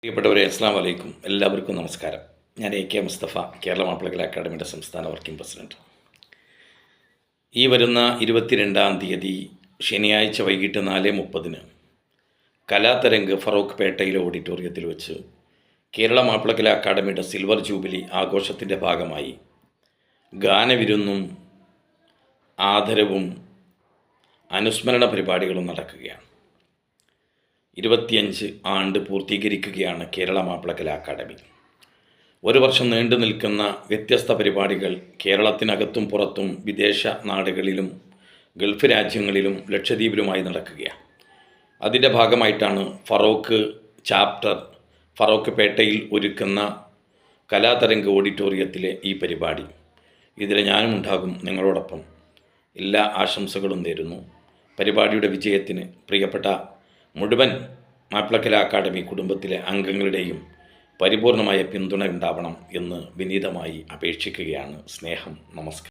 പ്രിയപ്പെട്ടവരെ, അസ്സാം വലൈക്കും. എല്ലാവർക്കും നമസ്കാരം. ഞാൻ AK മുസ്തഫ, കേരള മാപ്പിളകല അക്കാദമിയുടെ സംസ്ഥാന വർക്കിംഗ് പ്രസിഡന്റ്. ഈ വരുന്ന 22-ാം തീയതി ശനിയാഴ്ച വൈകിട്ട് 4:30 കലാതരംഗ് ഫറോക്ക് പേട്ടയിലെ ഓഡിറ്റോറിയത്തിൽ വെച്ച് കേരള മാപ്പിളകല അക്കാദമിയുടെ സിൽവർ ജൂബിലി ആഘോഷത്തിൻ്റെ ഭാഗമായി ഗാനവിരുന്നും ആദരവും അനുസ്മരണ പരിപാടികളും നടക്കുകയാണ്. 25 ആണ്ട് പൂർത്തീകരിക്കുകയാണ് കേരള മാപ്പിളകല അക്കാദമി. ഒരു വർഷം നീണ്ടു നിൽക്കുന്ന വ്യത്യസ്ത പരിപാടികൾ കേരളത്തിനകത്തും പുറത്തും വിദേശ നാടുകളിലും ഗൾഫ് രാജ്യങ്ങളിലും ലക്ഷദ്വീപിലുമായി നടക്കുകയാണ്. അതിൻ്റെ ഭാഗമായിട്ടാണ് ഫറോക്ക് ചാപ്റ്റർ ഫറോക്ക് പേട്ടയിൽ ഒരുക്കുന്ന കലാതരംഗ് ഓഡിറ്റോറിയത്തിലെ ഈ പരിപാടി. ഇതിൽ ഞാനും ഉണ്ടാകും നിങ്ങളോടൊപ്പം. എല്ലാ ആശംസകളും നേരുന്നു. പരിപാടിയുടെ വിജയത്തിന് പ്രിയപ്പെട്ട മുഴുവൻ മാപ്പിളകല അക്കാദമി കുടുംബത്തിലെ അംഗങ്ങളുടെയും പരിപൂർണമായ പിന്തുണ ഉണ്ടാവണം എന്ന് വിനീതമായി അപേക്ഷിക്കുകയാണ്. സ്നേഹം. നമസ്കാരം.